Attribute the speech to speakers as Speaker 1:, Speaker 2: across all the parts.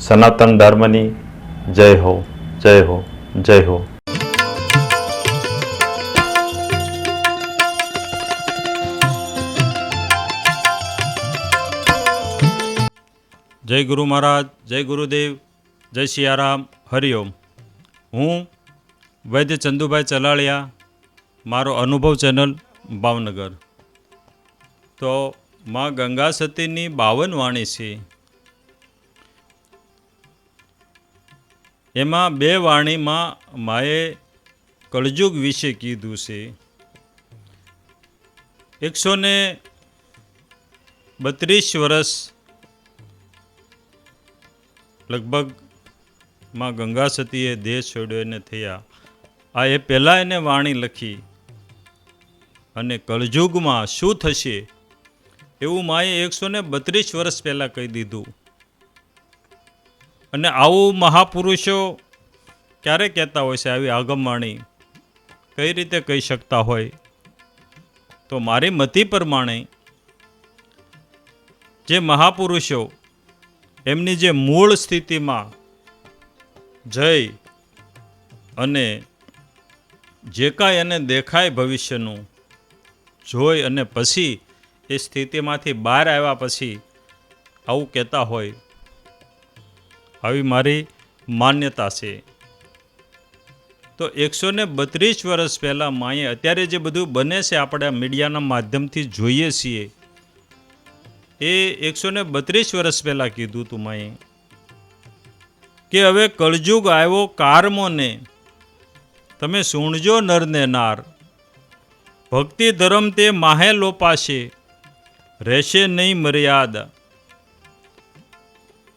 Speaker 1: સનાતન ધર્મની જય હો, જય હો, જય હો.
Speaker 2: જય ગુરુ મહારાજ, જય ગુરુદેવ, જય સિયારામ, હરિઓમ. હું વૈદ્ય ચંદુભાઈ ચલાળિયા, મારો અનુભવ ચેનલ ભાવનગર. તો માં ગંગા સતીની 52 વાણી છે. એમાં 2 વાણીમાં માએ કળજુગ વિશે કીધું છે. 132 વર્ષ લગભગ માં ગંગા સતીએ દેહ છોડ્યો એને થયા. આ એ પહેલાં એને વાણી લખી અને કળજુગમાં શું થશે એવું માએ 132 વર્ષ પહેલાં કહી દીધું. અને આવું મહાપુરુષો ક્યારે કહેતા હોય છે? આવી આગમવાણી કઈ રીતે કહી શકતા હોય? તો મારી મતિ પ્રમાણે જે મહાપુરુષો એમની જે મૂળ સ્થિતિમાં જઈ અને જે કાંઈ એને દેખાય ભવિષ્યનું જોઈ અને પછી એ સ્થિતિમાંથી બહાર આવ્યા પછી આવું કહેતા હોય, આવી મારી માન્યતા છે. તો 132 વર્ષ પહેલાં માએ અત્યારે જે બધું બને છે આપણે મીડિયાના માધ્યમથી જોઈએ છીએ એ 132 વર્ષ પહેલાં કીધું હતું માએ કે હવે કળજુગ આવ્યો કારમોને, તમે સુણજો નરને નાર, ભક્તિ ધર્મ તે માહે લોપાશે, રહેશે નહીં મર્યાદા.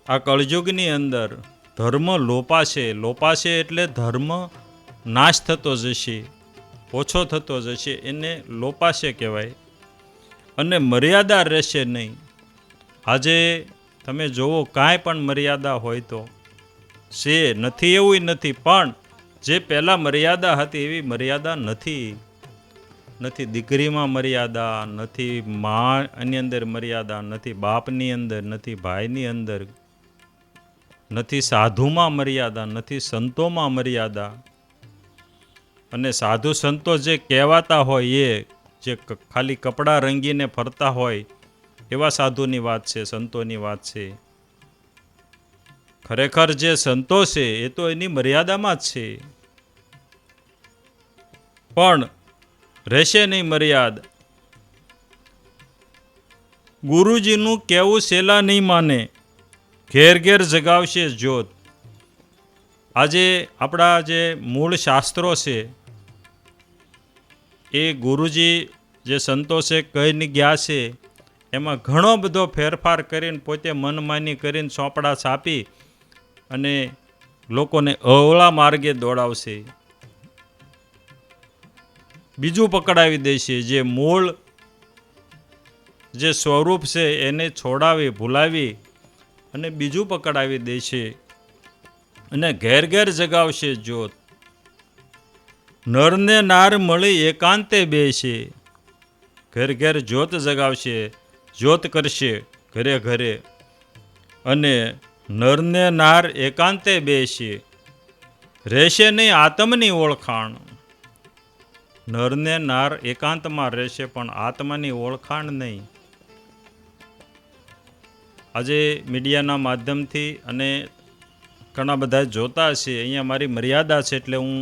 Speaker 2: આ કળજુગની અંદર ધર્મ લોપાશે. લોપાશે એટલે ધર્મ નાશ થતો જશે, ઓછો થતો જશે, એને લોપાશે કહેવાય. અને મર્યાદા રહેશે નહીં. આજે તમે જુઓ કાંઈ પણ મર્યાદા હોય તો છે, નથી એવું નથી, પણ જે પહેલાં મર્યાદા હતી એવી મર્યાદા નથી. નથી દીકરીમાં મર્યાદા, નથી માની અંદર મર્યાદા, નથી બાપની અંદર, નથી ભાઈની અંદર, નથી સાધુમાં મર્યાદા, નથી સંતોમાં મર્યાદા. અને સાધુ સંતો જે કહેવાતા હોય એ જે ખાલી કપડાં રંગીને ફરતા હોય એવા સાધુની વાત છે, સંતોની વાત છે. ખરેખર જે સંતો છે એ તો એની મર્યાદામાં જ છે, પણ રહેશે નહીં મર્યાદા. ગુરુજીનું કહેવું સેલા નહીં માને, ઘેર ઘેર જગાવશે જ્યોત. આજે આપણા જે મૂળ શાસ્ત્રો છે એ ગુરુજી જે સંતો છે કહીને ગયા છે એમાં ઘણો બધો ફેરફાર કરીને પોતે મનમાની કરીને ચોપડા છાપી અને લોકોને અવળા માર્ગે દોડાવશે, બીજું પકડાવી દેશે. જે મૂળ જે સ્વરૂપ છે એને છોડાવી ભૂલાવી અને બીજું પકડાવી દેશે અને ઘેર ઘેર જગાવશે જ્યોત. નરને નાર મળી એકાંતે બેસે, ઘેર ઘેર જ્યોત જગાવશે, જ્યોત કરશે ઘરે ઘરે. અને નરને નાર એકાંતે બેસે, રહેશે નહીં આત્મની ઓળખાણ. નરને નાર એકાંતમાં રહેશે પણ આત્માની ઓળખાણ નહીં. આજે મીડિયાના માધ્યમથી અને ઘણા બધા જોતા છે. અહીંયા મારી મર્યાદા છે એટલે હું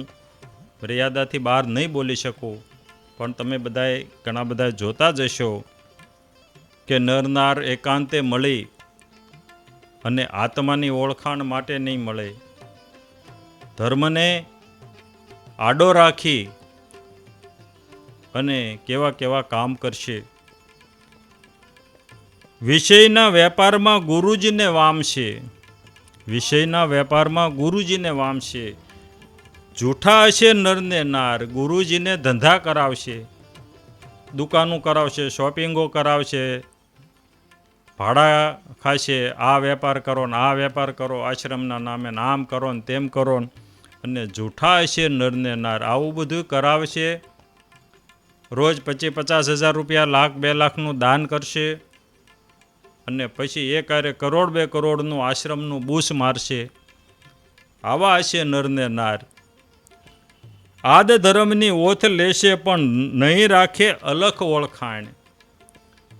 Speaker 2: મર્યાદાથી બહાર નહીં બોલી શકું, પણ તમે બધાએ ઘણા બધા જોતા જશો કે નરનાર એકાંતે મળી અને આત્માની ઓળખાણ માટે નહીં મળે. ધર્મને આડો રાખી અને કેવા કેવા કામ કરશે. વિષયના વેપારમાં ગુરુજીને વામશે, વિષયના વેપારમાં ગુરુજીને વામશે. જૂઠા હશે નરને નાર, ગુરુજીને ધંધા કરાવશે, દુકાનો કરાવશે, શોપિંગો કરાવશે, ભાડા ખાશે. આ વેપાર કરો ને આ વેપાર કરો, આશ્રમના નામે આમ કરો ને તેમ કરો. અને જૂઠા હશે નરને નાર, આવું બધું કરાવશે રોજ 50,000 રૂપિયા, 1,00,000 2 લાખનું દાન કરશે અને પછી એક હારે કરોડ 2 કરોડનું આશ્રમનું બૂસ મારશે. આવા હશે નરને નાર. આદ ધર્મની ઓથ લેશે પણ નહીં રાખે અલખ ઓળખાણ.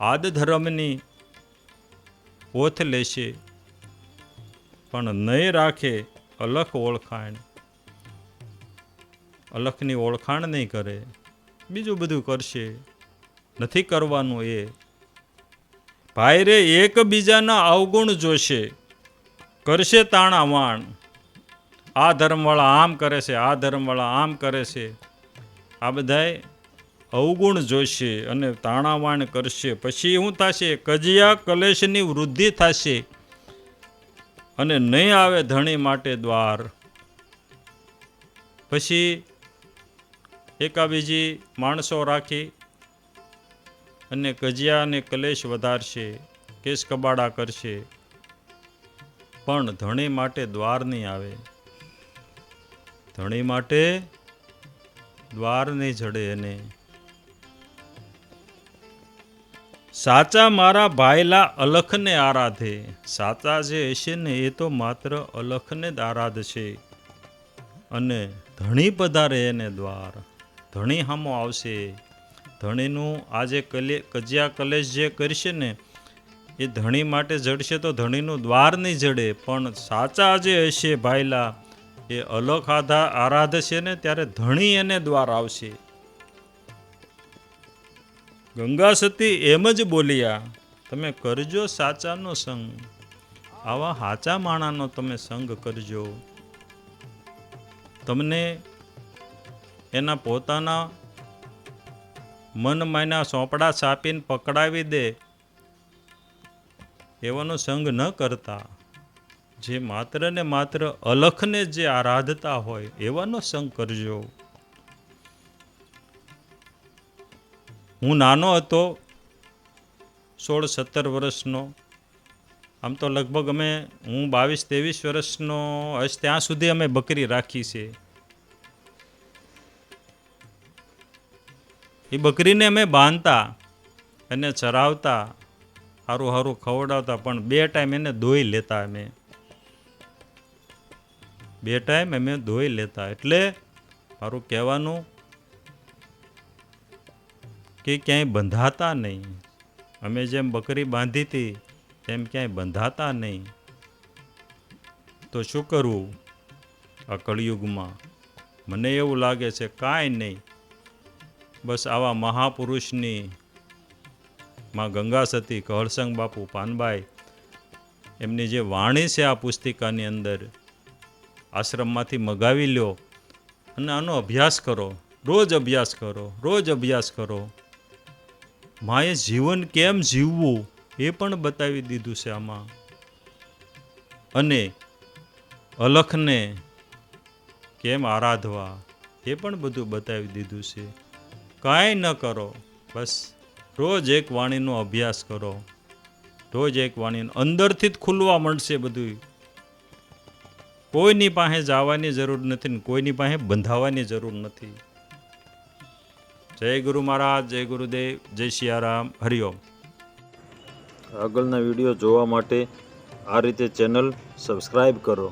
Speaker 2: આદ ધર્મની ઓથ લેશે પણ નહીં રાખે અલખ ઓળખાણ. અલખની ઓળખાણ નહીં કરે, બીજું બધું કરશે, નથી કરવાનું એ. ભાઈ રે એકબીજાના અવગુણ જોશે, કરશે તાણાવાણ. આ ધર્મવાળા આમ કરે છે, આ ધર્મવાળા આમ કરે છે, આ બધાય અવગુણ જોશે અને તાણાવાણ કરશે. પછી શું થશે? કજિયા કલેશની વૃદ્ધિ થશે અને નહીં આવે ધણી માટે દ્વાર. પછી એકાબીજી માણસો રાખી અને કજિયા અને કલેશ વધારશે, કેસ કબાડા કરશે, પણ ધણી માટે દ્વાર નહીં આવે. ધણી માટે દ્વાર નહીં જડે એને. સાચા મારા ભાઈલા અલખને આરાધે. સાચા જે હશે ને એ તો માત્ર અલખને જ આરાધશે અને ધણી પધારે એને દ્વાર. ધણી હામો આવશે. ધણીનું આજે કજિયા કલેશ જે કરશે ને એ ધણી માટે જડશે તો ધણીનું દ્વાર નહીં જડે. પણ સાચા જે હશે ભાઈલા એ અલખ આરાધશે ને ત્યારે ધણી એને દ્વાર આવશે. ગંગા સતી એમ જ બોલ્યા, તમે કરજો સાચાનો સંગ. આવા સાચા માણાનો તમે સંગ કરજો. તમને એના પોતાના મન માયના સોંપડા સાપીને પકડાવી દે એવાનો સંગ ન કરતા. જે માત્ર ને માત્ર અલખને જે આરાધતા હોય એવાનો સંગ કરજો. હું નાનો હતો, 16-17 વર્ષનો. આમ તો લગભગ હું 22-23 વર્ષનો હશ ત્યાં સુધી અમે બકરી રાખી છે. એ બકરીને અમે બાંધતા અને ચરાવતા, સારું સારું ખવડાવતા, પણ 2 ટાઈમ એને દોઈ લેતા. અમે 2 ટાઈમ અમે દોઈ લેતા. એટલે મારું કહેવાનું કે ક્યાંય બંધાતા નહીં. અમે જેમ બકરી બાંધી હતી તેમ ક્યાંય બંધાતા નહીં. તો શું કરવું આ કળિયુગમાં? મને એવું લાગે છે કાંઈ નહીં, બસ આવા મહાપુરુષની માં ગંગા સતી, કહળસંગ બાપુ, પાનબાઈ, એમની જે વાણી છે આ પુસ્તિકાની અંદર આશ્રમમાંથી મગાવી લ્યો અને આનો અભ્યાસ કરો. રોજ અભ્યાસ કરો, રોજ અભ્યાસ કરો. માએ જીવન કેમ જીવવું એ પણ બતાવી દીધું છે આમાં. અને અલખને કેમ આરાધવા એ પણ બધું બતાવી દીધું છે. કાંઈ ન કરો, બસ રોજ એક વાણીનો અભ્યાસ કરો. રોજ એક વાણીનો અંદરથી જ ખુલવા મળશે બધું. કોઈની પાસે જવાની જરૂર નથી ને કોઈની પાસે બંધાવવાની જરૂર નથી. જય ગુરુ મહારાજ, જય ગુરુદેવ, જય સિયારામ, હરિઓમ.
Speaker 1: આગળના વિડીયો જોવા માટે આ રીતે ચેનલ સબસ્ક્રાઈબ કરો.